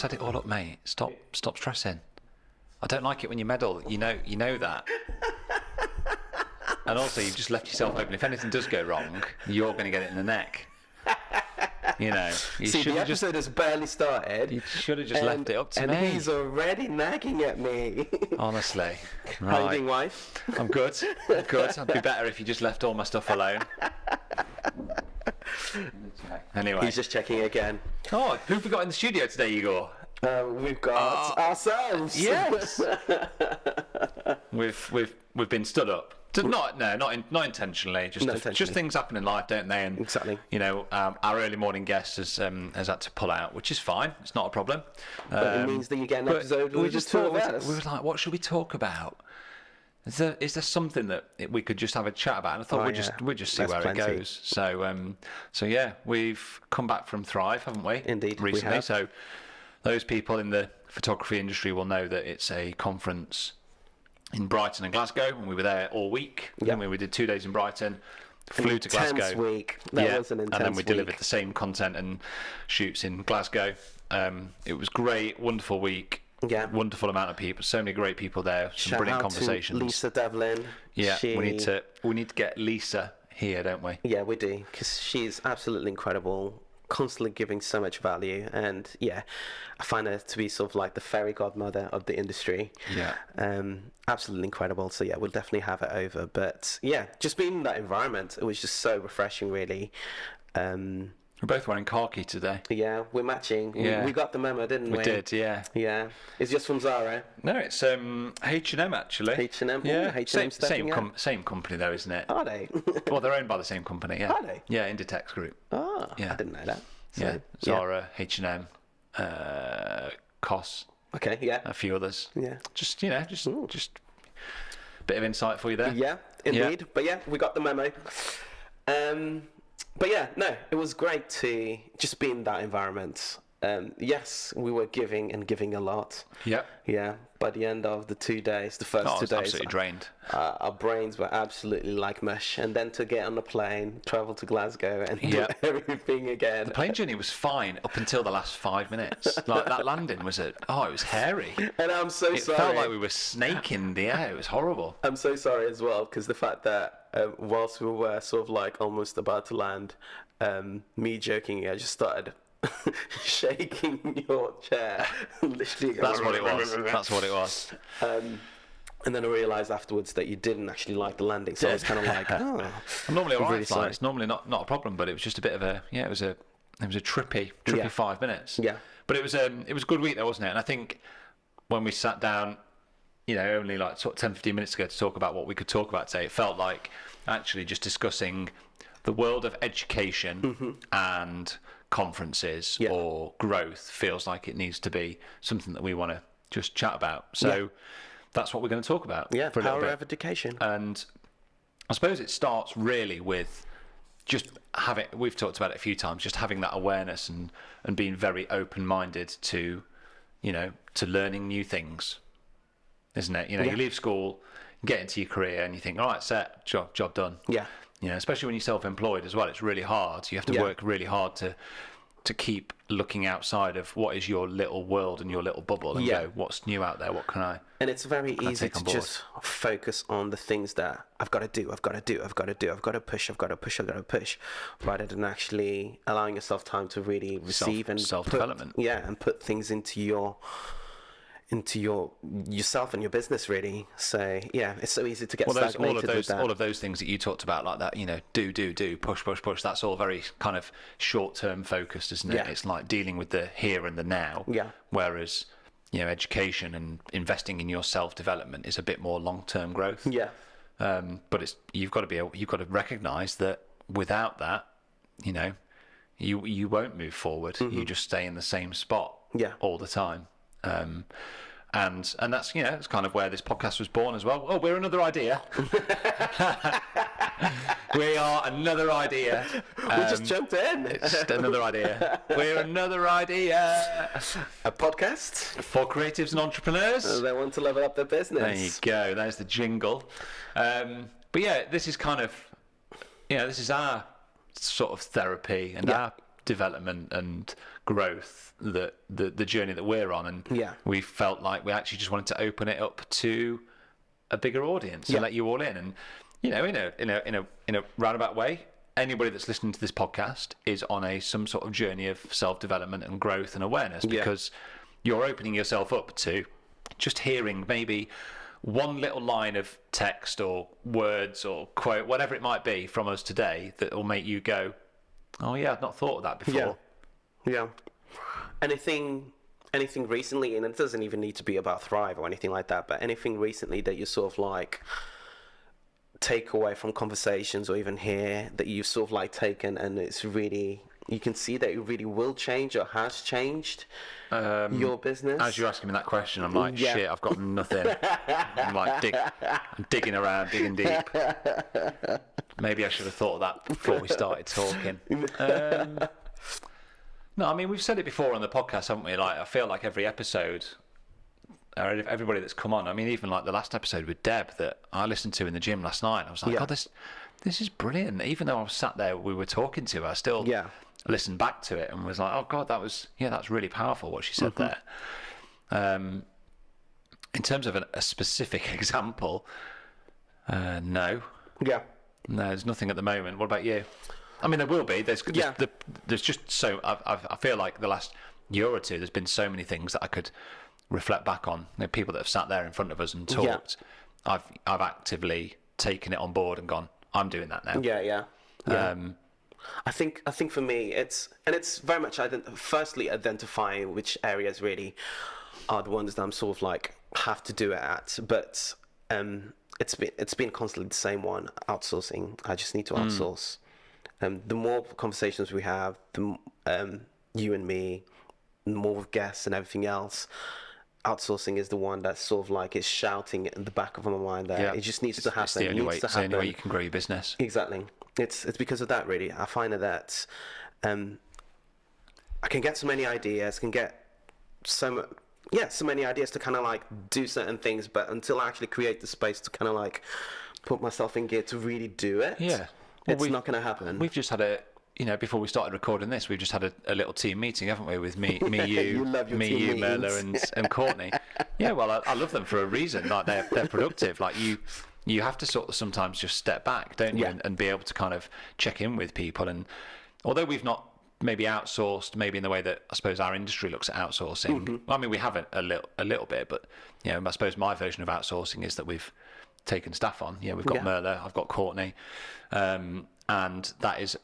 set it all up, mate. Stop stressing. I don't like it when you meddle. You know that. And also, you've just left yourself open. If anything does go wrong, you're going to get it in the neck. You know. See, the episode has barely started. You should have just left it up to me. And he's already nagging at me. Honestly. Right. How you doing, wife? I'm good. I'd be better if you just left all my stuff alone. Anyway. He's just checking again. Oh, who have we got in the studio today, Igor? We've got ourselves. Yes. We've been stood up. Not intentionally. Just things happen in life, don't they? And exactly. You know, our early morning guest has had to pull out, which is fine. It's not a problem. But it means that you get an episode. We just thought we were like, what should we talk about? Is there something that we could just have a chat about? And I thought we'd just see where it goes. So yeah, we've come back from Thrive, haven't we? Indeed, recently. we have. So those people in the photography industry will know that it's a conference in Brighton and Glasgow, and we were there all week. Yep. And we did 2 days in Brighton, flew to Glasgow. Intense week. That was an intense week. And then we delivered the same content and shoots in Glasgow. It was great, wonderful week. Yeah. Wonderful amount of people, so many great people there, some brilliant conversations. To Lisa Devlin. Yeah, we need to get Lisa here, don't we? Yeah, we do, because she's absolutely incredible, constantly giving so much value, and yeah, I find her to be sort of like the fairy godmother of the industry. Yeah. Absolutely incredible. So yeah, we'll definitely have it over. But yeah, just being in that environment, it was just so refreshing, really. We're both wearing khaki today. Yeah, we're matching. Yeah. We got the memo, didn't we? We did, yeah. Yeah. It's just from Zara. No, it's H&M actually. H&M. Yeah. H&M same company though, isn't it? Are they? Well, they're owned by the same company. Yeah. Are they? Yeah, Inditex Group. Oh, yeah. I didn't know that. So, yeah. Zara, H&M, COS. Okay. Yeah. A few others. Yeah. Just a bit of insight for you there. Yeah, indeed. Yeah. But yeah, we got the memo. But yeah, no, it was great to just be in that environment. Yes, we were giving a lot. Yeah. Yeah. By the end of the 2 days, the first 2 days, absolutely drained. Our brains were absolutely like mush. And then to get on the plane, travel to Glasgow, and do everything again. The plane journey was fine up until the last 5 minutes. Like that landing was it was hairy. And I'm so sorry. It felt like we were snaking the air. It was horrible. I'm so sorry as well, because the fact that whilst we were sort of like almost about to land, me joking, I just started shaking your chair. Literally. That's what it was. And then I realised afterwards that you didn't actually like the landing, so I was kind of like, oh. I'm normally alright. Really sorry. It's normally not a problem, but it was just a bit of it was a trippy 5 minutes. Yeah. But it was a good week though, wasn't it? And I think when we sat down, only like sort of 10, 15 minutes ago to talk about what we could talk about today, it felt like actually just discussing the world of education and conferences or growth feels like it needs to be something that we want to just chat about. So that's what we're going to talk about for a little power bit. of education. And I suppose it starts really with just we've talked about it a few times, just having that awareness and being very open-minded to learning new things, isn't it? You leave school, get into your career, and you think, all right, set, job done. Yeah. Especially when you're self-employed as well, it's really hard. You have to work really hard to keep looking outside of what is your little world and your little bubble and go, what's new out there? What can I? And it's very easy to just focus on the things that I've got to do, I've got to push, rather than actually allowing yourself time to really receive and self-development. And put things into yourself and your business, really. So yeah, it's so easy to get stagnated with that. All of those things that you talked about, like that, do, push. That's all very kind of short-term focused, isn't it? It's like dealing with the here and the now. Yeah. Whereas, education and investing in your self-development is a bit more long-term growth. Yeah. But you've got to recognise that without that, you won't move forward. You just stay in the same spot. All the time. And that's that's kind of where this podcast was born as well. Oh, we're another idea. We are another idea. We just jumped in. It's just another idea. We're another idea. A podcast for creatives and entrepreneurs. They want to level up their business. There you go. There's the jingle. But yeah, this is kind of this is our sort of therapy and our development and growth that the journey that we're on, and we felt like we actually just wanted to open it up to a bigger audience and let you all in. And in a roundabout way, anybody that's listening to this podcast is on some sort of journey of self-development and growth and awareness, because you're opening yourself up to just hearing maybe one little line of text or words or quote, whatever it might be from us today, that will make you go, oh yeah, I've not thought of that before. Yeah. Anything recently, and it doesn't even need to be about Thrive or anything like that, but anything recently that you sort of like take away from conversations or even here that you've sort of like taken, and it's really, you can see that it really will change or has changed your business? As you're asking me that question, I'm like, shit, I've got nothing. I'm like digging around, digging deep. Maybe I should have thought of that before we started talking. No, I mean, we've said it before on the podcast, haven't we? Like, I feel like every episode, or everybody that's come on, I mean, even like the last episode with Deb that I listened to in the gym last night, I was like, God, this is brilliant. Even though I was sat there, we were talking to her, I still listened back to it and was like, oh God, that's really powerful what she said there. In terms of a specific example, no. Yeah. No, there's nothing at the moment. What about you? I mean, there will be. There's just so... I feel like the last year or two, there's been so many things that I could reflect back on. You know, people that have sat there in front of us and talked. I've actively taken it on board and gone, I'm doing that now. Yeah. I think for me, it's very much firstly identifying which areas really are the ones that I'm sort of like have to do it at. But it's been constantly the same one: outsourcing. I just need to outsource. The more conversations we have, the you and me, the more with guests and everything else, outsourcing is the one that sort of like is shouting in the back of my mind that it just needs to happen. It's the only way you can grow your business. Exactly. It's because of that, really. I find that I can get so many ideas, so many ideas to kind of like do certain things, but until I actually create the space to kind of like put myself in gear to really do it, it's not going to happen. We've just had before we started recording this, we've just had a little team meeting, haven't we, with me, you, Merla, and Courtney. Yeah, well, I love them for a reason. Like they're productive. Like you have to sort of sometimes just step back, don't you, and be able to kind of check in with people. And although we've not maybe outsourced, maybe in the way that I suppose our industry looks at outsourcing. I mean, we have a little bit, but I suppose my version of outsourcing is that we've taken staff on. We've got Merla, I've got Courtney, and that is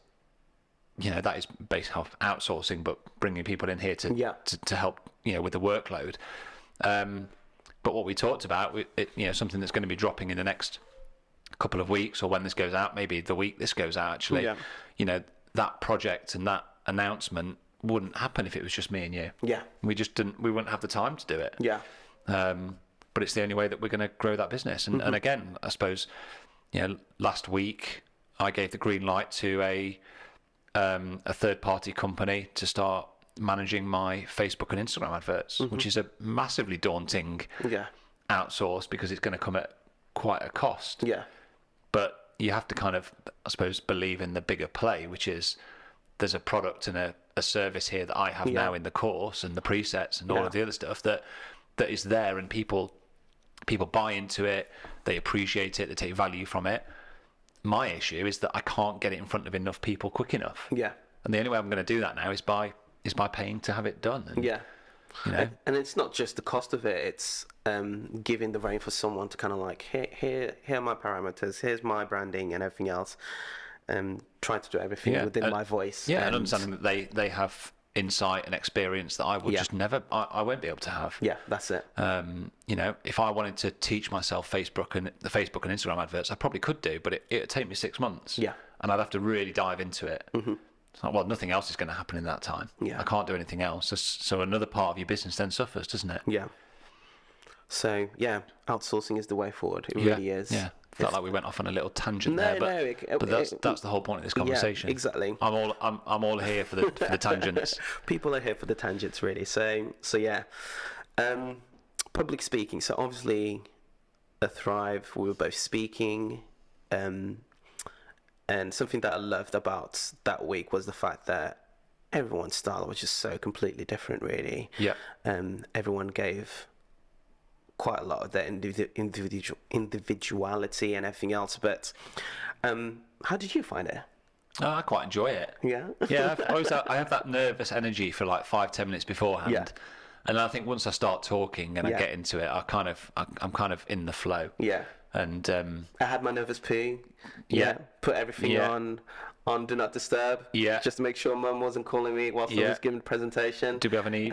based off outsourcing, but bringing people in here to help with the workload. But what we talked about, something that's going to be dropping in the next couple of weeks, or when this goes out, maybe the week this goes out, actually, that project and that announcement wouldn't happen if it was just me and you. We wouldn't have the time to do it. But it's the only way that we're going to grow that business. And again, I suppose, last week I gave the green light to a third-party company to start managing my Facebook and Instagram adverts, which is a massively daunting outsource because it's going to come at quite a cost. But you have to kind of, I suppose, believe in the bigger play, which is there's a product and a service here that I have now in the course and the presets and all of the other stuff that is there, and people buy into it, they appreciate it, they take value from it. My issue is that I can't get it in front of enough people quick enough. And the only way I'm going to do that now is by paying to have it done. And, and it's not just the cost of it, it's giving the rein for someone to kind of like, here are my parameters, here's my branding and everything else, and try to do everything within my voice. And understanding that they have insight and experience that I would just never, I won't be able to have. That's it. If I wanted to teach myself Facebook and Instagram adverts, I probably could do, but it'd take me 6 months. And I'd have to really dive into it. It's like, well, nothing else is going to happen in that time. I can't do anything else. So another part of your business then suffers, doesn't it? So, outsourcing is the way forward. It really is. Felt like we went off on a little tangent there, but that's the whole point of this conversation. Exactly. I'm all here for the tangents. People are here for the tangents, really. So public speaking. So obviously, at Thrive, we were both speaking, and something that I loved about that week was the fact that everyone's style was just so completely different, really. Yeah. Everyone gave quite a lot of their individuality and everything else. But how did you find it? Oh, I quite enjoy it. Yeah. Yeah, I have that nervous energy for like 5-10 minutes beforehand. Yeah. And I think once I start talking and I Yeah. get into it, I'm kind of in the flow. Yeah. And I had my nervous poo. Yeah. Put everything Yeah. on Do Not Disturb. Yeah. Just to make sure Mum wasn't calling me whilst I Yeah. was giving the presentation. do we have any?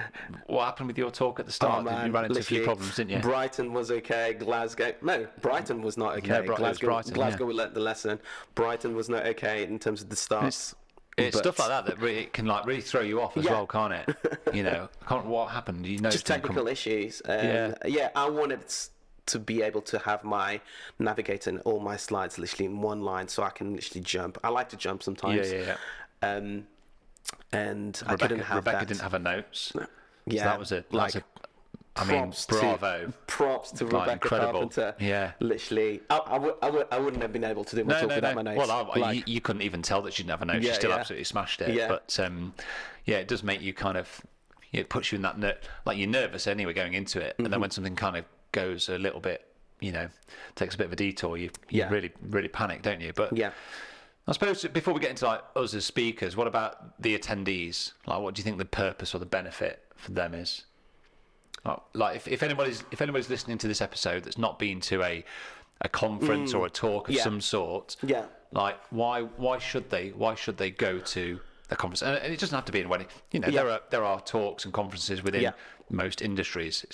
What happened with your talk at the start? Oh, man, you ran into a few literally, problems, didn't you? Brighton was okay. Glasgow, no, Brighton was not okay. No, it was Brighton, Glasgow yeah. we learnt the lesson. Brighton was not okay in terms of the start. It's But stuff like that really it can like really throw you off as Yeah. well, can't it? You know, what happened? You know, Just technical issues. Yeah. Yeah, I wanted to be able to have my navigator and all my slides literally in one line, so I can literally jump. I like to jump sometimes. Yeah. And I couldn't have Rebecca that. didn't have her notes. Yeah, So that was it. like, I mean, props bravo. Props to Like, Rebecca incredible. Carpenter. Yeah. Literally, I wouldn't have been able to do my talk without my notes. Well, you couldn't even tell that she didn't have a note. She Yeah, still yeah. absolutely smashed it. Yeah. But yeah, it does make you kind of, it puts you in that like you're nervous anyway going into it, and then when something kind of goes a little bit, you know, takes a bit of a detour, you Yeah. really panic, don't you? But Yeah. I suppose before we get into like us as speakers, what about the attendees? Like, what do you think the purpose or the benefit for them is? Like, if anybody's listening to this episode that's not been to a conference or a talk of Yeah. some sort, Yeah. like why should they go to a conference? And it doesn't have to be in a wedding. You know, Yeah. there are talks and conferences within Yeah. most industries.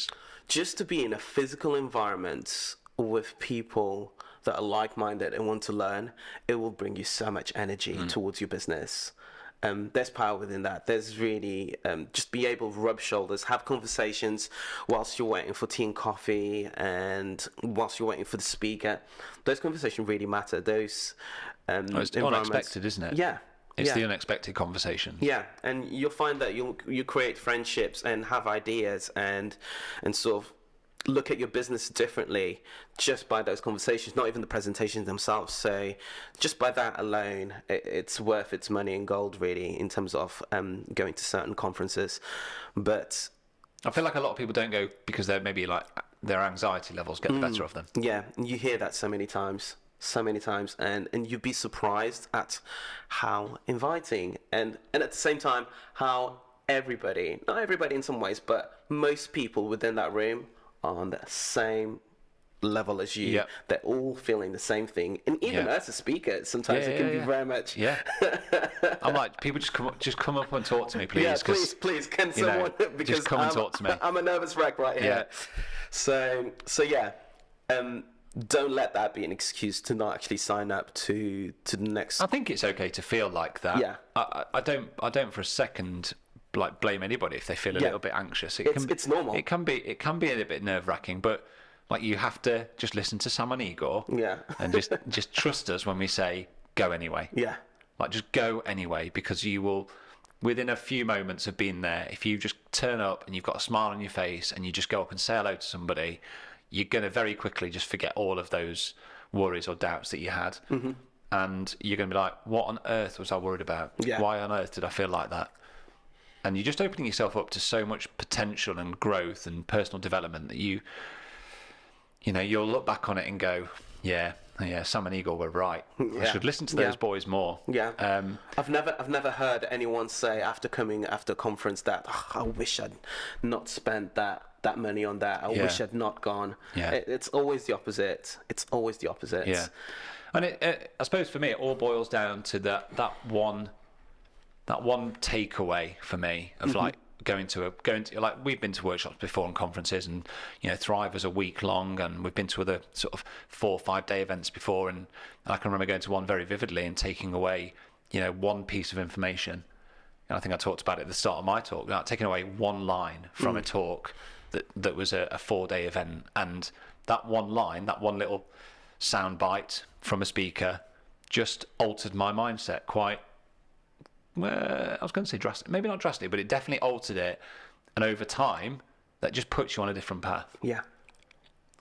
Just to be in a physical environment with people that are like-minded and want to learn, it will bring you so much energy towards your business. There's power within that. There's really just be able to rub shoulders, have conversations whilst you're waiting for tea and coffee, and whilst you're waiting for the speaker. Those conversations really matter. Those It's environments- unexpected, isn't it? Yeah. It's yeah. the unexpected conversation. Yeah, and you'll find that you create friendships and have ideas and sort of look at your business differently just by those conversations, not even the presentations themselves. So just by that alone, it's worth its money in gold, really, in terms of going to certain conferences. But I feel like a lot of people don't go because they're maybe like their anxiety levels get the better of them. yeah, you hear that so many times, and you'd be surprised at how inviting and at the same time how not everybody in some ways, but most people within that room are on the same level as you. Yep. They're all feeling the same thing, and even Yeah. as a speaker, sometimes it can be very much. Yeah. I'm like, people just come up and talk to me, please. Yeah, 'cause, please, can you know, someone because just come and talk to me. I'm a nervous wreck right here. Yeah. So yeah, don't let that be an excuse to not actually sign up to the next. I think it's okay to feel like that. Yeah. I don't for a second like blame anybody if they feel a Yeah. little bit anxious. It's normal. It can be a little bit nerve wracking, but like you have to just listen to Sam and Igor. Yeah. And just trust us when we say go anyway. Yeah. Like just go anyway, because you will, within a few moments of being there, if you just turn up and you've got a smile on your face and you just go up and say hello to somebody, you're going to very quickly just forget all of those worries or doubts that you had. Mm-hmm. And you're going to be like, what on earth was I worried about? Yeah. Why on earth did I feel like that? And you're just opening yourself up to so much potential and growth and personal development that you know, you'll look back on it and go, yeah, Sam and Igor were right. I Yeah. should listen to those Yeah. boys more. Yeah. I've never heard anyone say after a conference that I wish I'd not spent that money on that. I wish I'd not gone. Yeah. It's always the opposite. It's always the opposite. Yeah, and I suppose for me, it all boils down to that one takeaway for me of like going to like we've been to workshops before and conferences, and you know Thrive was a week long, and we've been to other sort of 4 or 5 day events before, and I can remember going to one very vividly and taking away one piece of information. And I think I talked about it at the start of my talk, like taking away one line from a talk that was a 4-day event, and that one line, that one little sound bite from a speaker just altered my mindset quite, I was going to say drastic, maybe not drastic, but it definitely altered it. And over time, that just puts you on a different path. Yeah.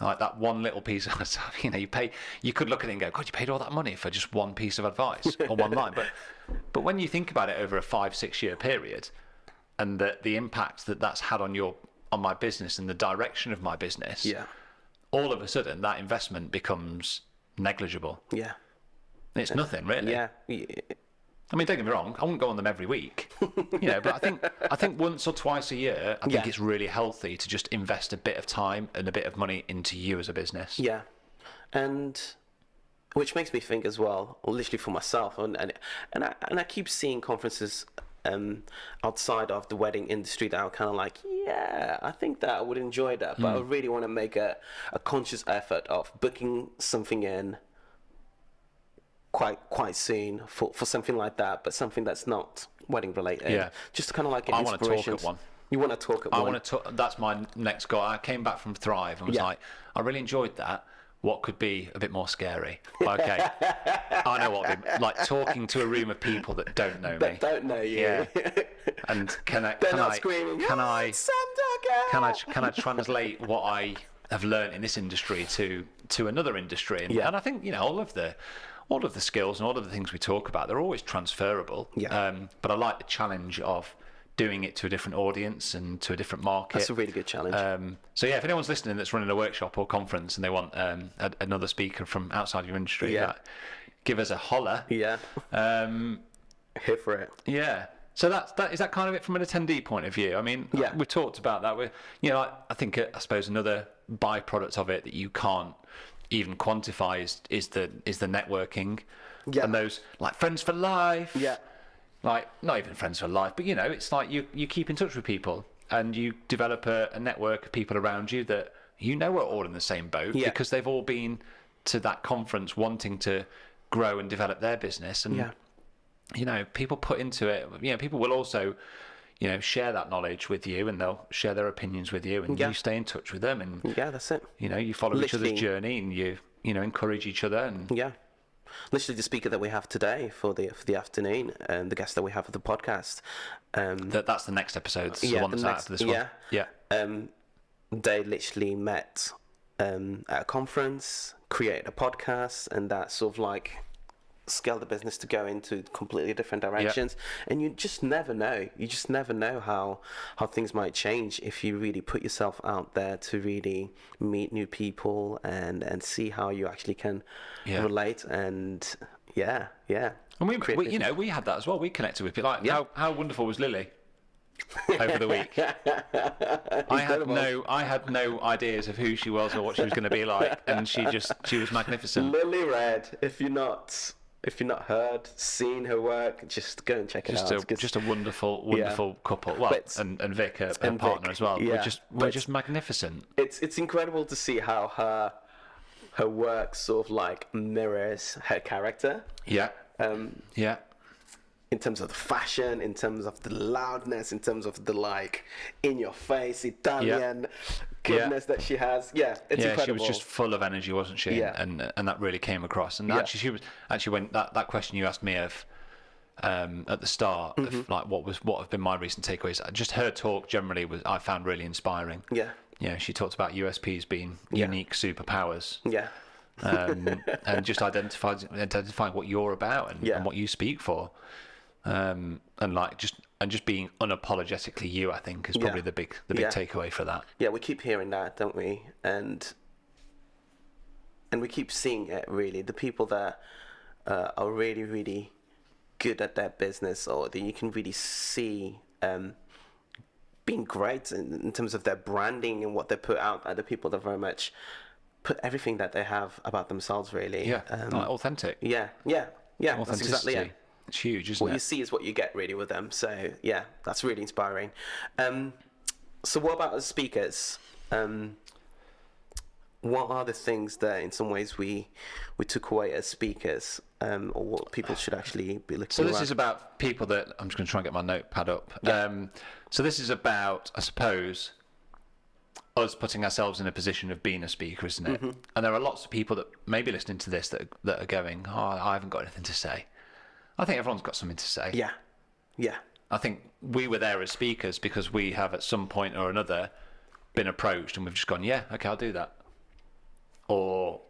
Like that one little piece of stuff, you could look at it and go, God, you paid all that money for just one piece of advice or one line. But when you think about it over a 5-6 year period, and the impact that's had on my business and the direction of my business, all of a sudden that investment becomes negligible. Yeah. It's nothing really. Yeah. I mean, don't get me wrong, I wouldn't go on them every week, but I think once or twice a year, I think it's really healthy to just invest a bit of time and a bit of money into you as a business. Yeah. And which makes me think as well, literally for myself, and I keep seeing conferences outside of the wedding industry that are kind of like, I think that I would enjoy that, but I really want to make a conscious effort of booking something in quite soon for something like that, but something that's not wedding related. Yeah. Just kind of like an inspiration. I want to talk at one. You want to talk at one? I want to talk. That's my next goal. I came back from Thrive and was like, I really enjoyed that. What could be a bit more scary? Okay, I know what it'd be like, talking to a room of people that don't know me. That don't know you. Yeah. And can I translate what I have learned in this industry to another industry? And I think all of the skills and all of the things we talk about, they're always transferable. Yeah. But I like the challenge of doing it to a different audience and to a different market. That's a really good challenge. So if anyone's listening that's running a workshop or conference and they want another speaker from outside your industry, give us a holler. Yeah. Here for it. Yeah. So is that kind of it from an attendee point of view? I mean, we've talked about that. I think I suppose another byproduct of it that you can't even quantify is the networking. Yeah. And those like friends for life. Yeah. Like not even friends for life, but it's like you keep in touch with people and you develop a network of people around you that are all in the same boat because they've all been to that conference wanting to grow and develop their business. And people put into it. People will also share that knowledge with you, and they'll share their opinions with you, and you stay in touch with them, and that's it. You follow each other's journey, and you encourage each other, and literally the speaker that we have today for the afternoon, and the guest that we have for the podcast. That's the next episode. The one that's after this one. Yeah. They literally met at a conference, created a podcast, and that sort of like scale the business to go into completely different directions. And you just never know how things might change if you really put yourself out there to really meet new people and see how you actually can relate. And and we had that as well. We connected with people. Like how wonderful was Lily over the week? I had no ideas of who she was or what she was going to be like, and she was magnificent. Lily Red, if you're not heard, seen her work, just go and check it out. Just a wonderful couple. Well, and Vic, her partner as well. Yeah. We're just magnificent. It's incredible to see how her work sort of like mirrors her character. Yeah. In terms of the fashion, in terms of the loudness, in terms of the like in your face Italian goodness that she has. Yeah, it's incredible. She was just full of energy, wasn't she? Yeah. And that really came across. And actually when that question you asked me of at the start of like what have been my recent takeaways, just her talk generally I found really inspiring. Yeah. She talked about USPs being unique superpowers. Yeah. And just identifying what you're about and what you speak for. And just being unapologetically you, I think, is probably the big takeaway for that. Yeah, we keep hearing that, don't we? And we keep seeing it, really. The people that are really, really good at their business, or that you can really see being great in terms of their branding and what they put out, are the people that very much put everything that they have about themselves, really. Yeah, like authentic. Yeah, that's exactly it. It's huge, isn't it? What you see is what you get, really, with them. So, yeah, that's really inspiring. So what about as speakers? What are the things that, in some ways, we took away as speakers, or what people should actually be looking at? So this is about people that... I'm just going to try and get my notepad up. Yeah. So this is about, I suppose, us putting ourselves in a position of being a speaker, isn't it? Mm-hmm. And there are lots of people that may be listening to this that are going, I haven't got anything to say. I think everyone's got something to say. Yeah. I think we were there as speakers because we have at some point or another been approached and we've just gone, okay, I'll do that. or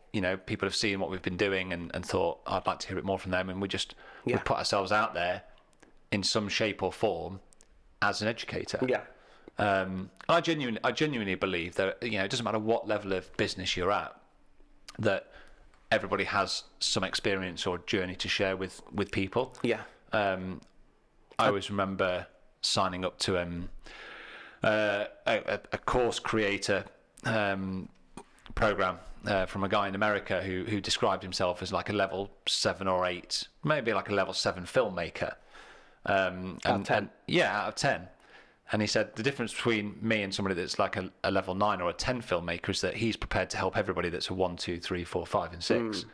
people have seen what we've been doing and thought, I'd like to hear it more from them, and we put ourselves out there in some shape or form as an educator. I genuinely believe that it doesn't matter what level of business you're at, that everybody has some experience or journey to share with people. I always remember signing up to a course creator program from a guy in America who described himself as like a level 7 or 8, maybe like a level 7 filmmaker. Out of 10. Out of 10. And he said the difference between me and somebody that's like a level 9 or a 10 filmmaker is that he's prepared to help everybody that's a 1, 2, 3, 4, 5, and 6.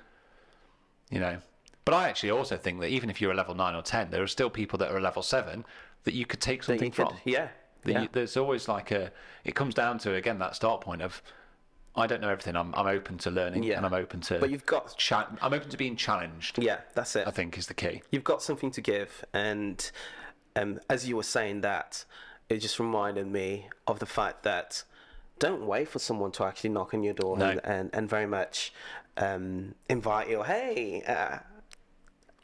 But I actually also think that even if you're a level 9 or 10, there are still people that are a level 7 that you could take something from. There's always it comes down to, again, that start point of, I don't know everything. I'm open to learning, and I'm open to. But you've got. I'm open to being challenged. Yeah, that's it. I think is the key. You've got something to give, and as you were saying that, it just reminded me of the fact that don't wait for someone to actually knock on your door and very much invite you. Hey,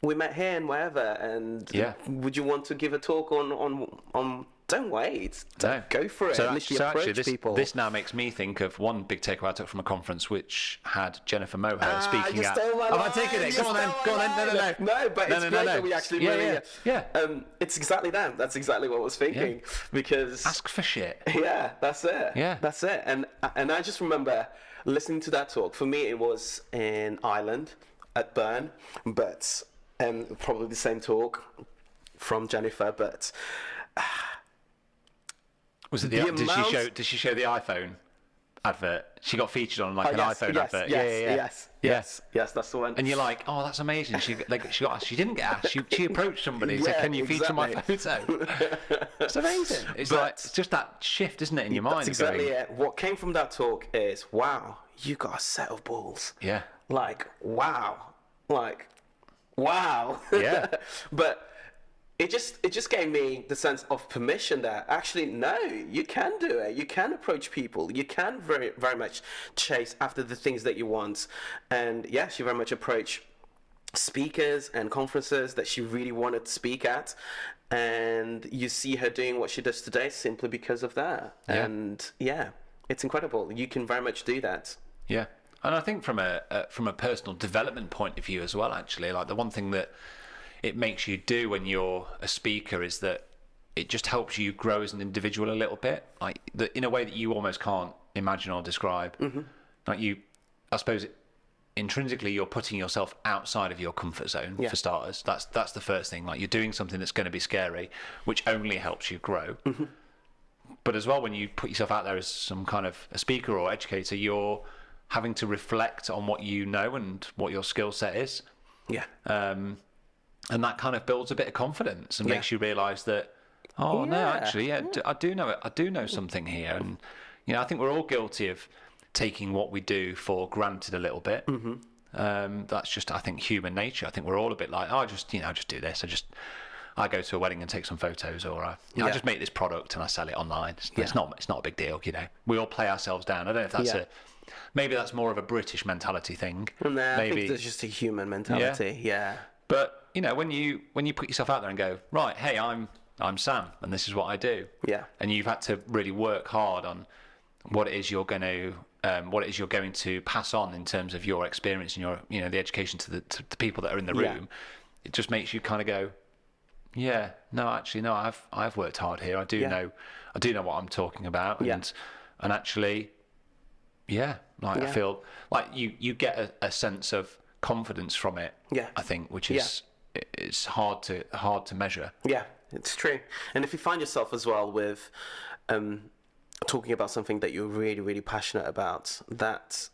we met here and wherever, and would you want to give a talk on? Don't wait. Go for it. This now makes me think of one big takeaway I took from a conference which had Jennifer Moher speaking at. Have I taken it? Go on then. No, but it's great that we actually it's exactly that. That's exactly what I was thinking. Because ask for shit. Yeah, that's it. Yeah, that's it. And I just remember listening to that talk. For me, it was in Ireland at Bern, but probably the same talk from Jennifer, but. Was it did she show the iPhone advert? She got featured on an iPhone advert. Yes, that's the one. And you're like, oh, that's amazing. She didn't get asked. She approached somebody and said, can you feature my photo? It's amazing. It's just that shift, isn't it, in your mind? That's exactly it. What came from that talk is, wow, you got a set of balls. Yeah. Wow. Yeah. But it just gave me the sense of permission that actually, no, you can do it. You can approach people. You can very, very much chase after the things that you want. And yeah, she very much approached speakers and conferences that she really wanted to speak at. And you see her doing what she does today simply because of that. Yeah. And yeah, it's incredible. You can very much do that. Yeah. And I think from a personal development point of view as well, actually, like the one thing that it makes you do when you're a speaker is that it just helps you grow as an individual a little bit, in a way that you almost can't imagine or describe. Mm-hmm. I suppose intrinsically you're putting yourself outside of your comfort zone for starters. That's the first thing. Like, you're doing something that's going to be scary, which only helps you grow. Mm-hmm. But as well, when you put yourself out there as some kind of a speaker or educator, you're having to reflect on what you know and what your skill set is. Yeah. And that kind of builds a bit of confidence and makes you realise that, I do know it. I do know something here. And, I think we're all guilty of taking what we do for granted a little bit. Mm-hmm. That's just, I think, human nature. I think we're all a bit like, I just do this. I go to a wedding and take some photos, or I just make this product and I sell it online. It's not a big deal, We all play ourselves down. I don't know if that's maybe that's more of a British mentality thing. Maybe I think that's just a human mentality. Yeah. But when you put yourself out there and go, right, hey, I'm Sam, and this is what I do. Yeah. And you've had to really work hard on what it is you're going to pass on in terms of your experience and your the education to the people that are in the room. It just makes you kind of go, yeah, no, I've worked hard here. I do know what I'm talking about, and actually, I feel like you get a sense of confidence from it. Yeah, I think, which is it's hard to measure. Yeah, it's true. And if you find yourself as well with talking about something that you're really, really passionate about, that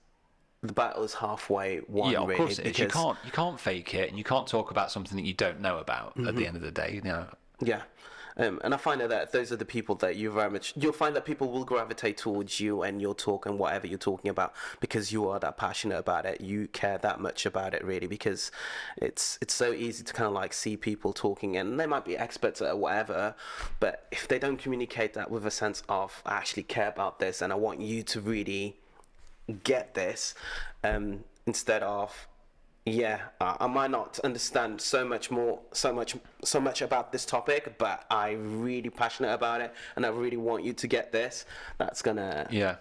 the battle is halfway won. Yeah, of course it is. You can't fake it, and you can't talk about something that you don't know about at the end of the day. Yeah. And I find that those are the people that you'll find that people will gravitate towards you and your talk and whatever you're talking about, because you are that passionate about it. You care that much about it, really, because it's so easy to kind of like see people talking, and they might be experts at whatever, but if they don't communicate that with a sense of, I actually care about this and I want you to really get this, instead of, I might not understand so much about this topic, but I'm really passionate about it, and I really want you to get this. That's gonna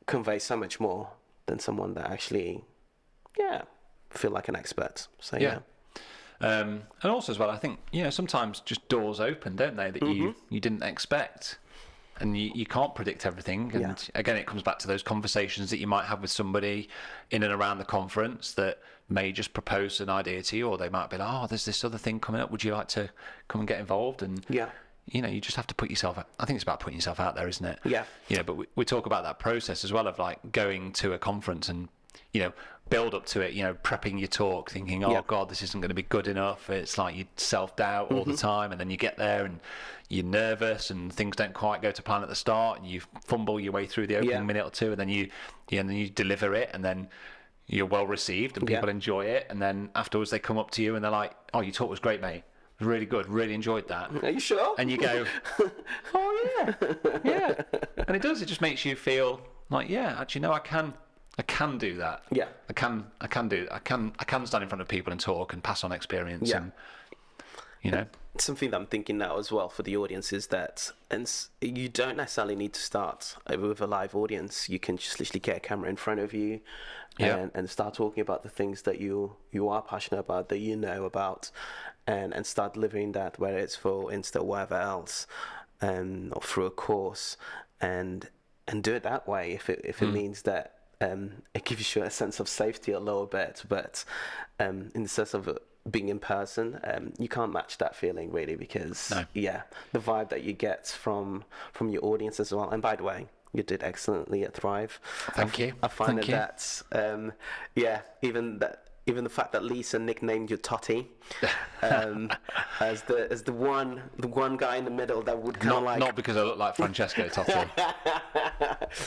convey so much more than someone that actually, feel like an expert. So and also as well, I think sometimes just doors open, don't they, that you didn't expect. And you can't predict everything. And again, it comes back to those conversations that you might have with somebody in and around the conference that may just propose an idea to you, or they might be like, oh, there's this other thing coming up. Would you like to come and get involved? And, you just have to put yourself out. I think it's about putting yourself out there, isn't it? Yeah. But we talk about that process as well of like going to a conference and, build up to it, prepping your talk, thinking, oh God, this isn't going to be good enough. It's like you self-doubt all the time, and then you get there and you're nervous and things don't quite go to plan at the start, and you fumble your way through the opening minute or two, and then you deliver it, and then you're well received and people enjoy it, and then afterwards they come up to you and they're like, oh, your talk was great, mate. It was really good, really enjoyed that. Are you sure? And you go, oh yeah. And it just makes you feel like, actually no, I can do that. Yeah. I can stand in front of people and talk and pass on experience and something that I'm thinking now as well for the audience is that, and you don't necessarily need to start with a live audience. You can just literally get a camera in front of you and start talking about the things that you are passionate about, that you know about, and start delivering that, whether it's for Insta or whatever else, or through a course, and do it that way if it means that it gives you a sense of safety a little bit, but in the sense of being in person, you can't match that feeling really, because the vibe that you get from your audience as well. And by the way, you did excellently at Thrive. Thank you. I find that even the fact that Lisa nicknamed you Totty, as the one guy in the middle that would kind of like, not because I look like Francesco Totti.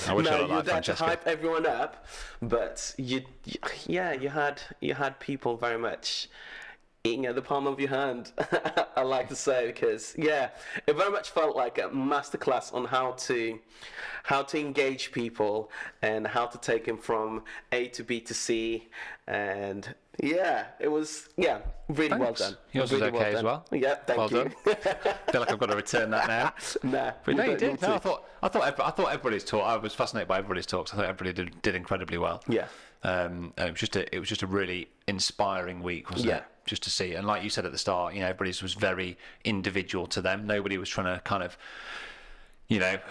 I wish I looked like Francesco. To hype everyone up, but you had people very much eating at the palm of your hand. I like to say, because it very much felt like a masterclass on how to engage people and how to take them from A to B to C, and it was really Thanks. Well done. Yours really was okay as well. Yeah, thank you. Done. I feel like I've got to return that now. But no, you did. No, I thought everybody's talk. I was fascinated by everybody's talks. I thought everybody did incredibly well. Yeah. And it was just a really inspiring week, wasn't it? Just to see, and like you said at the start, everybody's was very individual to them. Nobody was trying to kind of,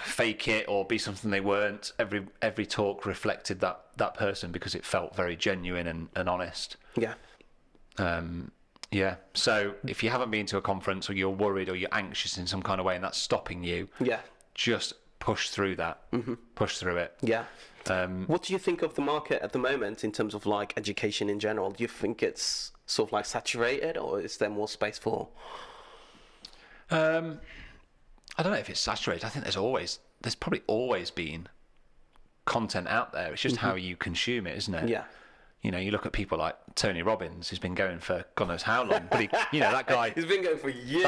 fake it or be something they weren't. Every talk reflected that person, because it felt very genuine and honest. Yeah. So if you haven't been to a conference, or you're worried or you're anxious in some kind of way, and that's stopping you, just push through that. Push through it. Yeah. What do you think of the market at the moment in terms of like education in general? Do you think it's sort of like saturated, or is there more space for? I don't know if it's saturated. I think there's probably always been content out there. It's just how you consume it, isn't it? Yeah. You look at people like Tony Robbins, who's been going for God knows how long, but that guy, he's been going for years.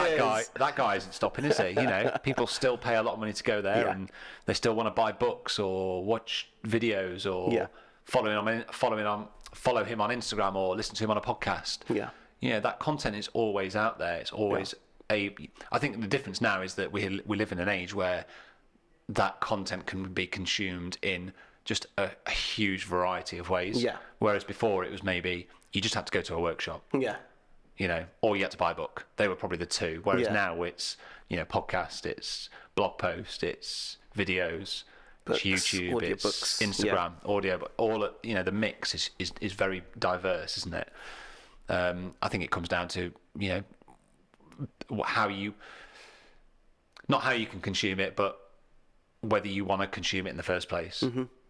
That guy isn't stopping, is he? People still pay a lot of money to go there, and they still want to buy books or watch videos or follow him on Instagram or listen to him on a podcast. Yeah. That content is always out there. It's always I think the difference now is that we live in an age where that content can be consumed in just a huge variety of ways. Yeah. Whereas before it was maybe you just had to go to a workshop. Yeah. Or you had to buy a book. They were probably the two. Whereas now it's, podcast, it's blog post, it's videos, books, it's YouTube, it's Instagram, audio, but all the mix is very diverse, isn't it? I think it comes down to, not how you can consume it, but whether you want to consume it in the first place.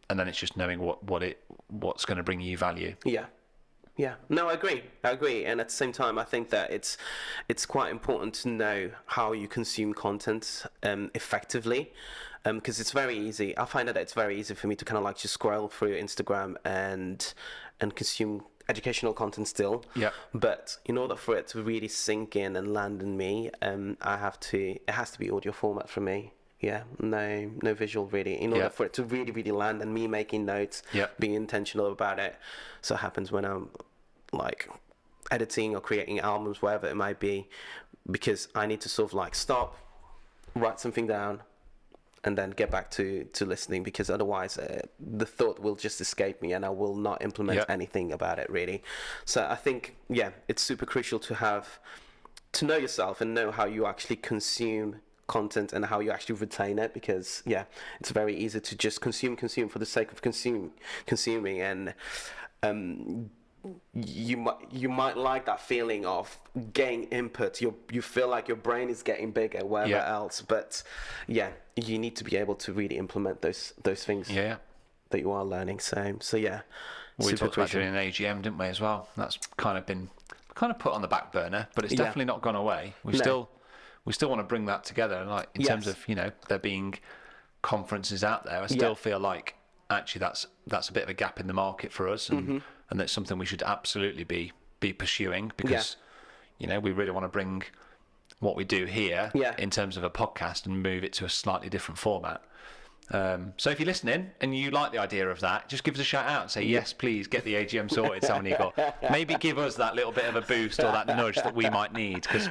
And then it's just knowing what's going to bring you value. Yeah. No, I agree. And at the same time, I think that it's quite important to know how you consume content effectively, because it's very easy. I find that it's very easy for me to kind of like just scroll through Instagram and consume educational content still. Yeah. But in order for it to really sink in and land in me, it has to be audio format for me. no visual really. In order for it to really, really land, and me making notes, being intentional about it. So it happens when I'm like editing or creating albums, whatever it might be, because I need to sort of like stop, write something down, and then get back to listening, because otherwise the thought will just escape me and I will not implement anything about it really. So I think, it's super crucial to know yourself and know how you actually consume content and how you actually retain it, because it's very easy to just consume for the sake of consuming, and you might like that feeling of getting input. You feel like your brain is getting bigger, whatever else, but you need to be able to really implement those things that you are learning. So we talked about doing an AGM, didn't we, as well? That's kind of been put on the back burner, but it's definitely not gone away. We still want to bring that together, like in terms of there being conferences out there. I still feel like actually that's a bit of a gap in the market for us, and that's something we should absolutely be pursuing, because we really want to bring what we do here in terms of a podcast and move it to a slightly different format. So if you're listening and you like the idea of that, just give us a shout out and say, yes, please get the AGM sorted, Sam and Igor. Maybe give us that little bit of a boost or that nudge that we might need, because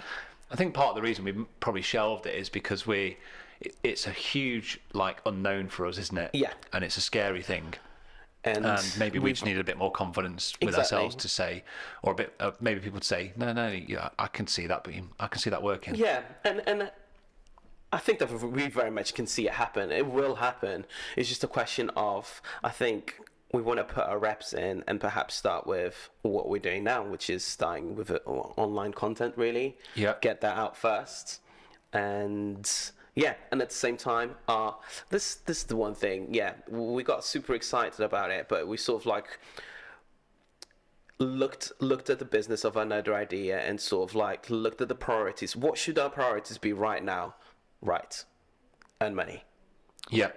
I think part of the reason we probably shelved it is because it's a huge unknown for us, isn't it? Yeah. And it's a scary thing. And maybe we just need a bit more confidence with ourselves to say, or a bit, maybe people would say, no, I can see that, but I can see that working. Yeah, and I think that we very much can see it happen. It will happen. It's just a question of, I think we want to put our reps in and perhaps start with what we're doing now, which is starting with online content, really. Yeah. Get that out first. And and at the same time, this is the one thing, we got super excited about it, but we sort of looked at the business of another idea and sort of looked at the priorities. What should our priorities be right now? Right. Earn money. Yeah.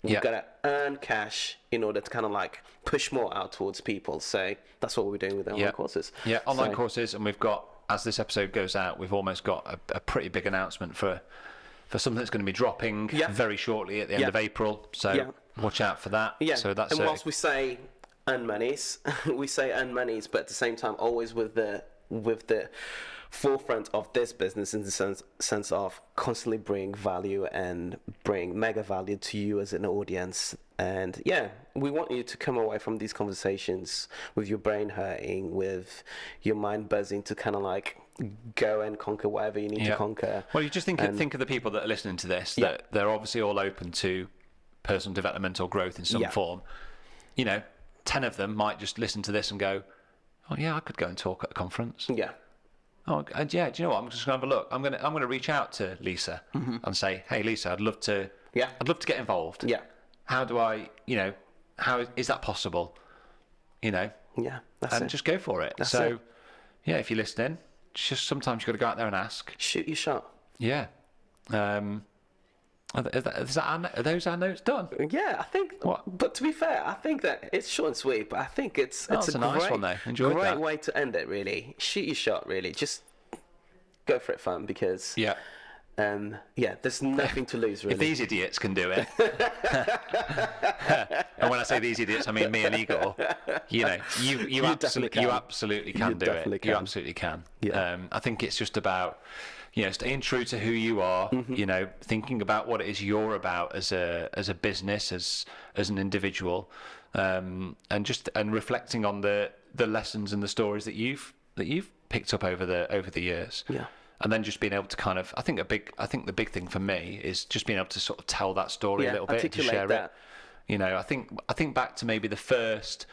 We've got to earn cash in order to kind of push more out towards people. So that's what we're doing with online courses. Yeah, online courses, and we've got, as this episode goes out, we've almost got a pretty big announcement for something that's going to be dropping very shortly at the end of April. So watch out for that. Yeah. So that's, and whilst we say earn monies, but at the same time always with the forefront of this business, in the sense of constantly bring value and bring mega value to you as an audience. And we want you to come away from these conversations with your brain hurting, with your mind buzzing, to kind of go and conquer whatever you need to conquer. Well, you just think of the people that are listening to this, that they're obviously all open to personal developmental growth in some form. 10 of them might just listen to this and go, oh yeah, I could go and talk at a conference. Yeah. Oh, and do you know what? I'm just going to have a look. I'm going to reach out to Lisa and say, hey, Lisa, I'd love to get involved. Yeah. How do I, how is that possible? Yeah, that's it. Just go for it. That's it. If you're listening, just sometimes you've got to go out there and ask. Shoot your shot. Yeah. Are those our notes done? Yeah, I think. What? But to be fair, I think that it's short and sweet. But I think it's a nice one, though. Enjoyed great that. way to end it. Really, shoot your shot. Really, just go for it, fun. Because there's nothing to lose. Really, if these idiots can do it, and when I say these idiots, I mean me and Igor. You absolutely can do it. You absolutely can. Yeah. I think it's just about, staying true to who you are, thinking about what it is you're about as a business, as an individual, and reflecting on the lessons and the stories that you've picked up over the years. Yeah. And then just being able to kind of, I think the big thing for me is just being able to sort of tell that story a little bit, and to share it. I think back to maybe the first.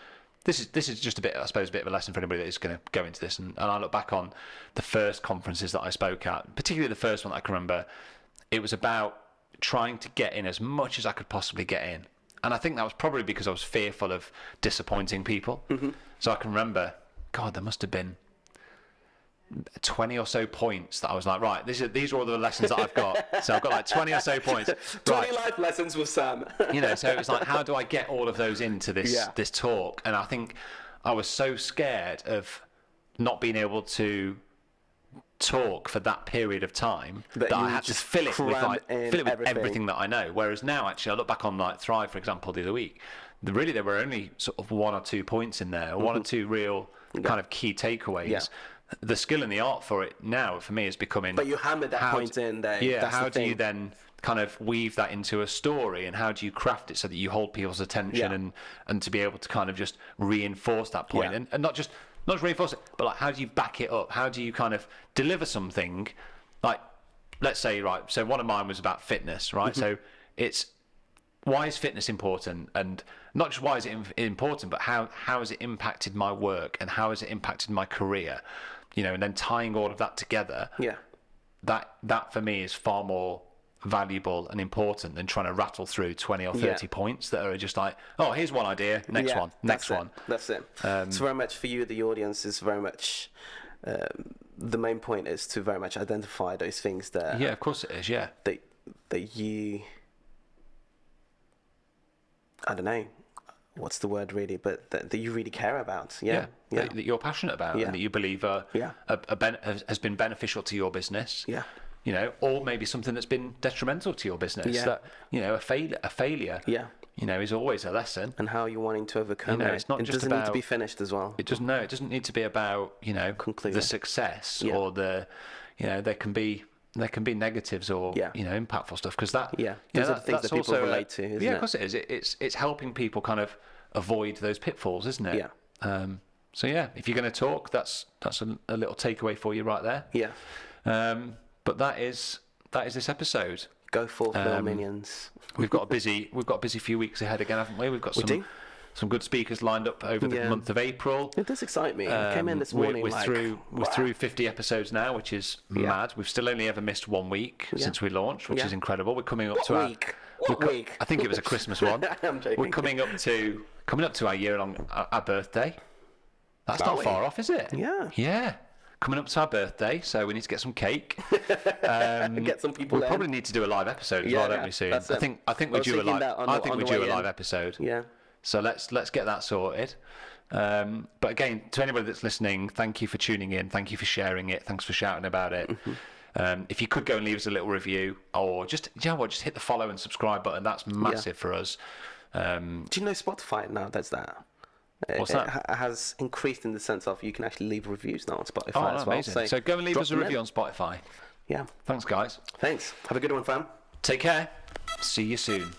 This is just a bit of a lesson for anybody that is going to go into this. And I look back on the first conferences that I spoke at, particularly the first one that I can remember. It was about trying to get in as much as I could possibly get in. And I think that was probably because I was fearful of disappointing people. Mm-hmm. So I can remember, God, there must have been 20 or so points that I was like, right, these are all the lessons that I've got. So I've got 20 or so points. 20 life lessons with Sam. So it was like, how do I get all of those into this talk? And I think I was so scared of not being able to talk for that period of time That that you I had to just fill it with cram in everything. everything that I know. Whereas now, actually, I look back on like Thrive, for example, the other week. Really, there were only sort of 1 or 2 points in there, one or two real kind of key takeaways. Yeah. The skill and the art for it now, for me, is becoming. But you hammered that point in there. Yeah. That's How the do you thing. then kind of weave that into a story, and how do you craft it so that you hold people's attention Yeah. and to be able to kind of just reinforce that point, Yeah. and not just reinforce it, but like how do you back it up? How do you kind of deliver something? Like, let's say, right, so one of mine was about fitness, right? So it's, why is fitness important? And not just why is it important, but how has it impacted my work, and how has it impacted my career? You know, and then tying all of that together. Yeah. That for me is far more valuable and important than trying to rattle through 20 or 30 points that are just like, oh, here's one idea, next one, next one. That's it. It's very much for you, the audience, is very much the main point is to very much identify those things that Yeah, of course it is. Yeah, that you, I don't know what's the word really, but that you really care about. Yeah. That you're passionate about, and that you believe has been beneficial to your business. Yeah. You know, or maybe something that's been detrimental to your business. Yeah. That, you know, a failure. Yeah. You know, is always a lesson. And how you're wanting to overcome it. It's not it just doesn't need to about- be finished as well. It doesn't need to be about, you know, Completely. the success Yeah. or the, you know, there can be negatives or you know, impactful stuff, because that Those are the things that people also relate to, isn't of it? course it is. It's helping people kind of avoid those pitfalls, isn't it? Yeah. So yeah, if you're going to talk, that's a little takeaway for you right there. Yeah. But that is this episode. Go forth, little minions. We've got a busy few weeks ahead again, haven't we? We've got some good speakers lined up over the month of April. It does excite me. I came in this morning we're through 50 episodes now, which is mad. We've still only ever missed 1 week since we launched, which is incredible. We're coming up to What week? I think it was a Christmas one. I'm joking. We're coming up to our year-long our birthday. That's Are not we? far off, is it? Yeah. Yeah. Coming up to our birthday, so we need to get some cake. Get some people We in. probably need to do a live episode as well, don't we? Soon. that's it. I think we I was do a thinking live. that on I the- think on we the do a way in. live episode. Yeah. So let's get that sorted. But again, to anybody that's listening, thank you for tuning in. Thank you for sharing it. Thanks for shouting about it. If you could go and leave us a little review, or just just hit the follow and subscribe button. That's massive for us. Do you know Spotify now does that? What's It that? has increased in the sense of you can actually leave reviews now on Spotify Oh, as well. amazing! So go and leave drop us a them review in. on Spotify. Yeah. Thanks, guys. Thanks. Have a good one, fam. Take care. See you soon.